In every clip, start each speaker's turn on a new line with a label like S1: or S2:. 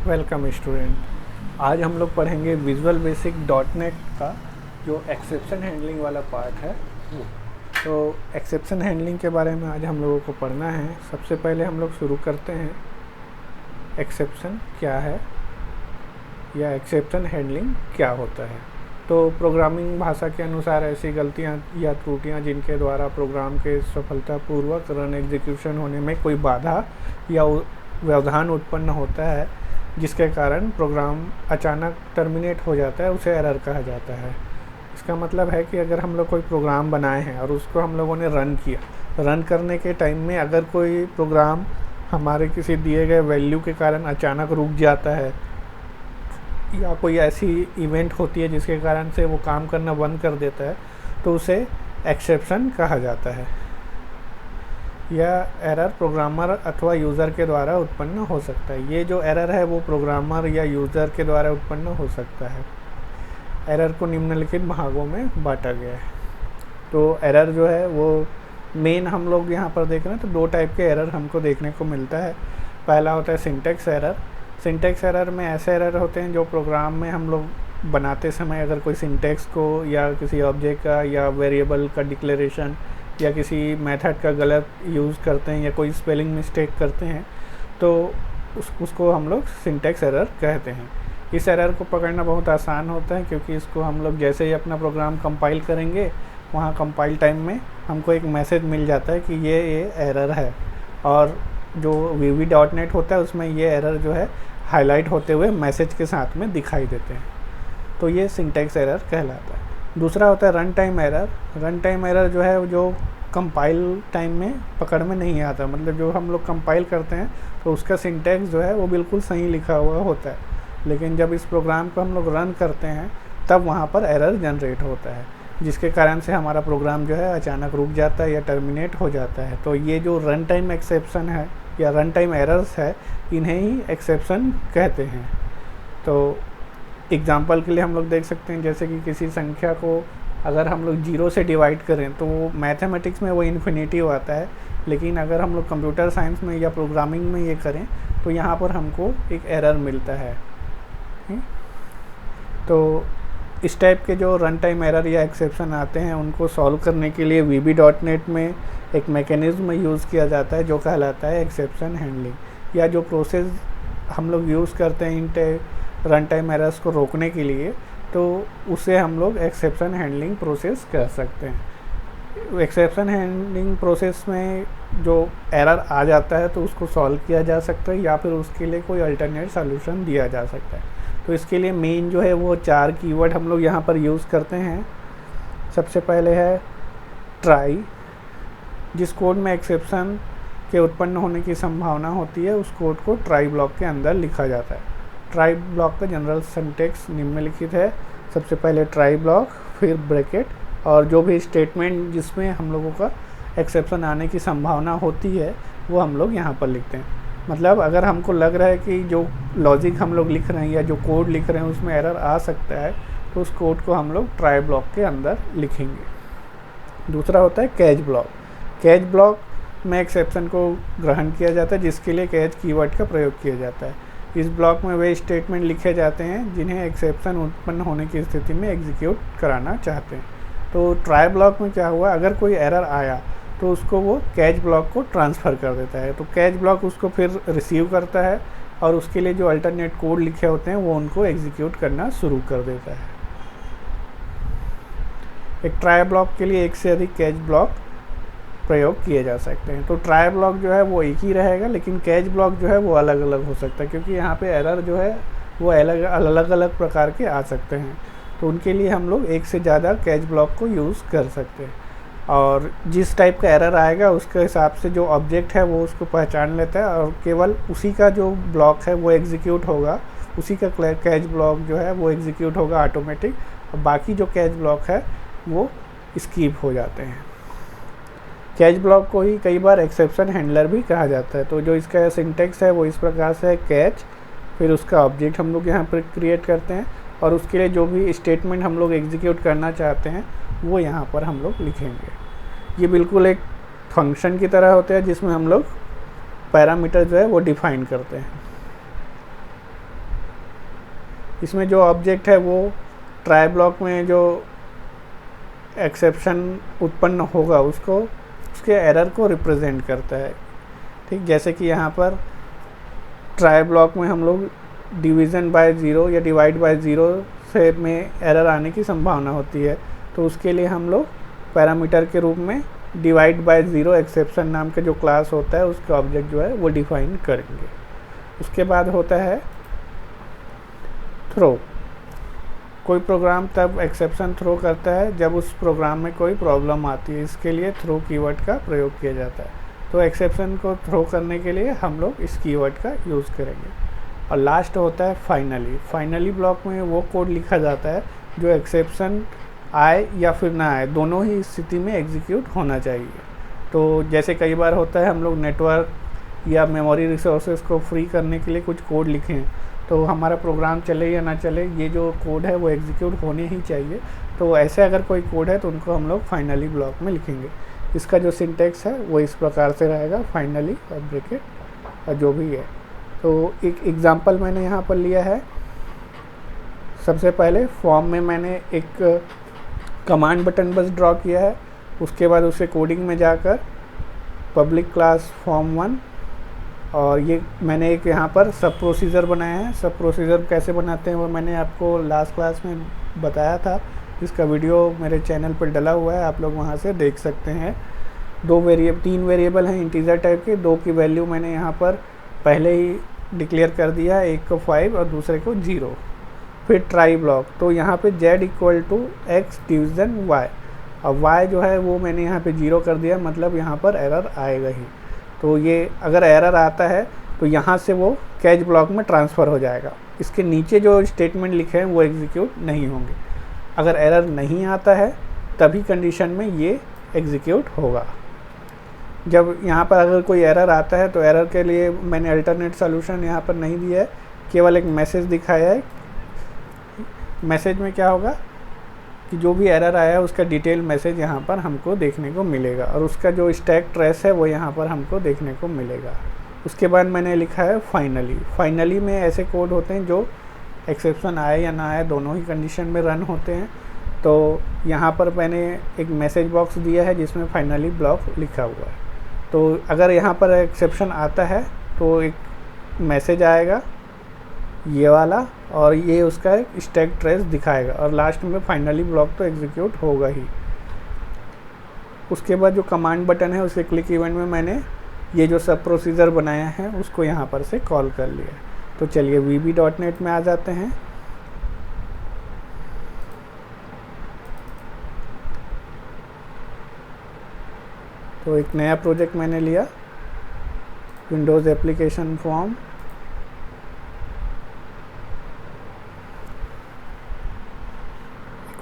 S1: Welcome student. आज हम लोग पढ़ेंगे विजुअल बेसिक डॉट नेट का जो एक्सेप्शन हैंडलिंग वाला पार्ट है वो। तो एक्सेप्शन हैंडलिंग के बारे में आज हम लोगों को पढ़ना है। सबसे पहले हम लोग शुरू करते हैं एक्सेप्शन क्या है या एक्सेप्शन हैंडलिंग क्या होता है। तो प्रोग्रामिंग भाषा के अनुसार ऐसी गलतियां या त्रुटियां जिनके द्वारा प्रोग्राम के सफलतापूर्वक रन एग्जीक्यूशन होने में कोई बाधा या व्यवधान उत्पन्न होता है, जिसके कारण प्रोग्राम अचानक टर्मिनेट हो जाता है, उसे एरर कहा जाता है। इसका मतलब है कि अगर हम लोग कोई प्रोग्राम बनाए हैं और उसको हम लोगों ने रन किया, रन करने के टाइम में अगर कोई प्रोग्राम हमारे किसी दिए गए वैल्यू के कारण अचानक रुक जाता है या कोई ऐसी इवेंट होती है जिसके कारण से वो काम करना बंद कर देता है, तो उसे एक्सेप्शन कहा जाता है। यह एरर प्रोग्रामर अथवा यूज़र के द्वारा उत्पन्न हो सकता है। ये जो एरर है वो प्रोग्रामर या यूज़र के द्वारा उत्पन्न हो सकता है। एरर को निम्नलिखित भागों में बांटा गया है। तो एरर जो है वो मेन हम लोग यहाँ पर देख रहे हैं तो दो टाइप के एरर हमको देखने को मिलता है। पहला होता है सिंटैक्स एरर। सिंटैक्स एरर में ऐसे एरर होते हैं जो प्रोग्राम में हम लोग बनाते समय अगर कोई सिंटैक्स को या किसी ऑब्जेक्ट का या वेरिएबल का डिक्लेरेशन या किसी मेथड का गलत यूज़ करते हैं या कोई स्पेलिंग मिस्टेक करते हैं तो उसको हम लोग सिंटैक्स एरर कहते हैं। इस एरर को पकड़ना बहुत आसान होता है क्योंकि इसको हम लोग जैसे ही अपना प्रोग्राम कंपाइल करेंगे वहाँ कंपाइल टाइम में हमको एक मैसेज मिल जाता है कि ये एरर है, और जो VB.NET होता है उसमें ये एरर जो है हाईलाइट होते हुए मैसेज के साथ में दिखाई देते हैं। तो ये सिंटैक्स एरर कहलाता है। दूसरा होता है run time error. Run time error जो है जो कंपाइल टाइम में पकड़ में नहीं आता, मतलब जो हम लोग कंपाइल करते हैं तो उसका सिंटैक्स जो है वो बिल्कुल सही लिखा हुआ होता है, लेकिन जब इस प्रोग्राम को हम लोग रन करते हैं तब वहाँ पर एरर जनरेट होता है, जिसके कारण से हमारा प्रोग्राम जो है अचानक रुक जाता है या टर्मिनेट हो जाता है। तो ये जो रन टाइम एक्सेप्शन है या रन टाइम एरर्स है, इन्हें ही एक्सेप्शन कहते हैं। तो एग्जाम्पल के लिए हम लोग देख सकते हैं जैसे कि किसी संख्या को अगर हम लोग 0 से डिवाइड करें तो मैथमेटिक्स में वो इन्फिनिटी आता है, लेकिन अगर हम लोग कंप्यूटर साइंस में या प्रोग्रामिंग में ये करें तो यहाँ पर हमको एक एरर मिलता है। तो इस टाइप के जो रन टाइम एरर या एक्सेप्शन आते हैं उनको सॉल्व करने के लिए VB.NET में एक मैकेनिज्म यूज़ किया जाता है जो कहलाता है एक्सेप्शन हैंडलिंग। या जो प्रोसेस हम लोग यूज़ करते हैं इन रन टाइम एरर्स को रोकने के लिए, तो उसे हम लोग एक्सेप्शन हैंडलिंग प्रोसेस कह सकते हैं। एक्सेप्शन हैंडलिंग प्रोसेस में जो एरर आ जाता है तो उसको सॉल्व किया जा सकता है या फिर उसके लिए कोई अल्टरनेट सॉल्यूशन दिया जा सकता है। तो इसके लिए मेन जो है वो 4 कीवर्ड हम लोग यहाँ पर यूज़ करते हैं। सबसे पहले है ट्राई। जिस कोड में एक्सेप्शन के उत्पन्न होने की संभावना होती है उस कोड को ट्राई ब्लॉक के अंदर लिखा जाता है। ट्राई ब्लॉक का जनरल सिंटैक्स निम्नलिखित है। सबसे पहले ट्राई ब्लॉक, फिर ब्रैकेट, और जो भी स्टेटमेंट जिसमें हम लोगों का एक्सेप्शन आने की संभावना होती है वो हम लोग यहाँ पर लिखते हैं। मतलब अगर हमको लग रहा है कि जो लॉजिक हम लोग लिख रहे हैं या जो कोड लिख रहे हैं उसमें एरर आ सकता है तो उस कोड को हम लोग ट्राई ब्लॉक के अंदर लिखेंगे। दूसरा होता है कैच ब्लॉक। कैच ब्लॉक में एक्सेप्शन को ग्रहण किया जाता है जिसके लिए कैच कीवर्ड का प्रयोग किया जाता है। इस ब्लॉक में वे स्टेटमेंट लिखे जाते हैं जिन्हें एक्सेप्शन उत्पन्न होने की स्थिति में एग्जीक्यूट कराना चाहते हैं। तो ट्राई ब्लॉक में क्या हुआ, अगर कोई एरर आया तो उसको वो कैच ब्लॉक को ट्रांसफ़र कर देता है। तो कैच ब्लॉक उसको फिर रिसीव करता है और उसके लिए जो अल्टरनेट कोड लिखे होते हैं वो उनको एग्जीक्यूट करना शुरू कर देता है। एक ट्राई ब्लॉक के लिए एक से अधिक कैच ब्लॉक प्रयोग किए जा सकते हैं। तो ट्राई ब्लॉक जो है वो एक ही रहेगा, लेकिन कैच ब्लॉक जो है वो अलग अलग हो सकता है क्योंकि यहाँ पे एरर जो है वो अलग अलग प्रकार के आ सकते हैं। तो उनके लिए हम लोग एक से ज़्यादा कैच ब्लॉक को यूज़ कर सकते हैं, और जिस टाइप का एरर आएगा उसके हिसाब से जो ऑब्जेक्ट है वो उसको पहचान लेता है और केवल उसी का जो ब्लॉक है वो एग्जीक्यूट होगा, उसी का कैच ब्लॉक जो है वो एग्जीक्यूट होगा ऑटोमेटिक, और बाकी जो कैच ब्लॉक है वो स्किप हो जाते हैं। कैच ब्लॉक को ही कई बार एक्सेप्शन हैंडलर भी कहा जाता है। तो जो इसका सिंटैक्स है वो इस प्रकार से है, कैच, फिर उसका ऑब्जेक्ट हम लोग यहाँ पर क्रिएट करते हैं और उसके लिए जो भी स्टेटमेंट हम लोग एग्जीक्यूट करना चाहते हैं वो यहाँ पर हम लोग लिखेंगे। ये बिल्कुल एक फंक्शन की तरह होता है जिसमें हम लोग पैरामीटर जो है वो डिफाइन करते हैं। इसमें जो ऑब्जेक्ट है वो ट्राई ब्लॉक में जो एक्सेप्शन उत्पन्न होगा उसको, उसके एरर को रिप्रेजेंट करता है। ठीक, जैसे कि यहाँ पर ट्राई ब्लॉक में हम लोग डिवीज़न बाय ज़ीरो या डिवाइड बाय ज़ीरो से में एरर आने की संभावना होती है, तो उसके लिए हम लोग पैरामीटर के रूप में डिवाइड बाय ज़ीरो एक्सेप्शन नाम का जो क्लास होता है उसका ऑब्जेक्ट जो है वो डिफाइन करेंगे। उसके बाद होता है थ्रो। कोई प्रोग्राम तब एक्सेप्शन थ्रो करता है जब उस प्रोग्राम में कोई प्रॉब्लम आती है, इसके लिए थ्रो कीवर्ड का प्रयोग किया जाता है। तो एक्सेप्शन को थ्रो करने के लिए हम लोग इस कीवर्ड का यूज़ करेंगे। और लास्ट होता है फाइनली। फाइनली ब्लॉक में वो कोड लिखा जाता है जो एक्सेप्शन आए या फिर ना आए, दोनों ही स्थिति में एग्जीक्यूट होना चाहिए। तो जैसे कई बार होता है हम लोग नेटवर्क या मेमोरी रिसोर्सेज को फ्री करने के लिए कुछ कोड लिखें, तो हमारा प्रोग्राम चले या ना चले ये जो कोड है वो एग्जीक्यूट होने ही चाहिए। तो ऐसे अगर कोई कोड है तो उनको हम लोग फाइनली ब्लॉक में लिखेंगे। इसका जो सिंटेक्स है वो इस प्रकार से रहेगा, फाइनली और ब्रैकेट और जो भी है। तो एक एग्जांपल मैंने यहाँ पर लिया है। सबसे पहले फॉर्म में मैंने एक कमांड बटन बस ड्रॉ किया है, उसके बाद उसे कोडिंग में जाकर पब्लिक क्लास फॉर्म 1, और ये मैंने एक यहाँ पर सब प्रोसीजर बनाया है। सब प्रोसीजर कैसे बनाते हैं वो मैंने आपको लास्ट क्लास में बताया था, इसका वीडियो मेरे चैनल पर डला हुआ है, आप लोग वहाँ से देख सकते हैं। तीन वेरिएबल हैं इंटीजर टाइप के, 2 की वैल्यू मैंने यहाँ पर पहले ही डिक्लेयर कर दिया, एक को 5 और दूसरे को 0। फिर ट्राई ब्लॉक, तो यहाँ पे z equal to x division y, और y जो है वो मैंने यहाँ पे 0 कर दिया, मतलब यहाँ पर एरर आएगा ही। तो ये अगर एरर आता है तो यहाँ से वो कैच ब्लॉक में ट्रांसफ़र हो जाएगा, इसके नीचे जो स्टेटमेंट लिखे हैं वो एग्जीक्यूट नहीं होंगे। अगर एरर नहीं आता है तभी कंडीशन में ये एग्जीक्यूट होगा। जब यहाँ पर अगर कोई एरर आता है तो एरर के लिए मैंने अल्टरनेट सॉल्यूशन यहाँ पर नहीं दिया है, केवल एक मैसेज दिखाया है। मैसेज में क्या होगा कि जो भी एरर आया है उसका डिटेल मैसेज यहाँ पर हमको देखने को मिलेगा, और उसका जो स्टैक ट्रेस है वो यहाँ पर हमको देखने को मिलेगा। उसके बाद मैंने लिखा है फाइनली। फाइनली में ऐसे कोड होते हैं जो एक्सेप्शन आए या ना आए दोनों ही कंडीशन में रन होते हैं। तो यहाँ पर मैंने एक मैसेज बॉक्स दिया है जिसमें फाइनली ब्लॉक लिखा हुआ है। तो अगर यहाँ पर एक्सेप्शन आता है तो एक मैसेज आएगा ये वाला, और ये उसका एक स्टैक ट्रेस दिखाएगा, और लास्ट में फाइनली ब्लॉक तो एग्जीक्यूट होगा ही। उसके बाद जो कमांड बटन है उसके क्लिक इवेंट में मैंने ये जो सब प्रोसीजर बनाया है उसको यहाँ पर से कॉल कर लिया। तो चलिए VB.NET में आ जाते हैं। तो एक नया प्रोजेक्ट मैंने लिया, विंडोज़ एप्लीकेशन फॉर्म।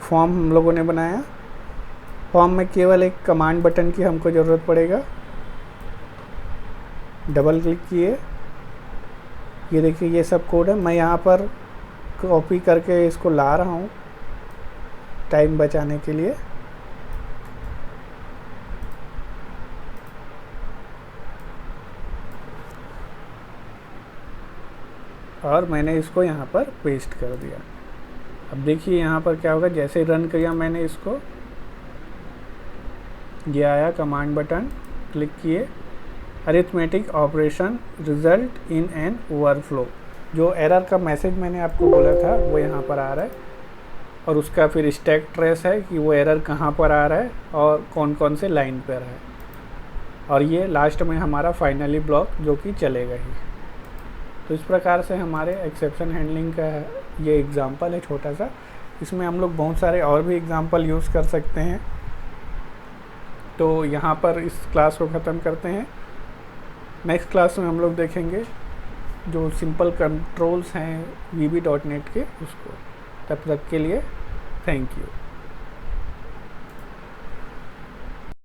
S1: फॉर्म हम लोगों ने बनाया। फॉर्म में केवल एक कमांड बटन की हमको ज़रूरत पड़ेगा। डबल क्लिक किए, ये देखिए ये सब कोड है। मैं यहाँ पर कॉपी करके इसको ला रहा हूँ टाइम बचाने के लिए। और मैंने इसको यहाँ पर पेस्ट कर दिया। अब देखिए यहाँ पर क्या होगा, जैसे रन किया मैंने इसको, ये आया कमांड बटन, क्लिक किए, arithmetic operation result in an overflow. जो एरर का मैसेज मैंने आपको बोला था वो यहाँ पर आ रहा है, और उसका फिर स्टैक ट्रेस है कि वो एरर कहाँ पर आ रहा है और कौन कौन से लाइन पर है, और ये लास्ट में हमारा फाइनली ब्लॉक जो कि चलेगा ही। तो इस प्रकार से हमारे एक्सेप्शन हैंडलिंग का ये एग्ज़ाम्पल है छोटा सा। इसमें हम लोग बहुत सारे और भी एग्ज़ाम्पल यूज़ कर सकते हैं। तो यहाँ पर इस क्लास को ख़त्म करते हैं। नेक्स्ट क्लास में हम लोग देखेंगे जो सिंपल कंट्रोल्स हैं VB.NET के, उसको। तब तक के लिए थैंक यू।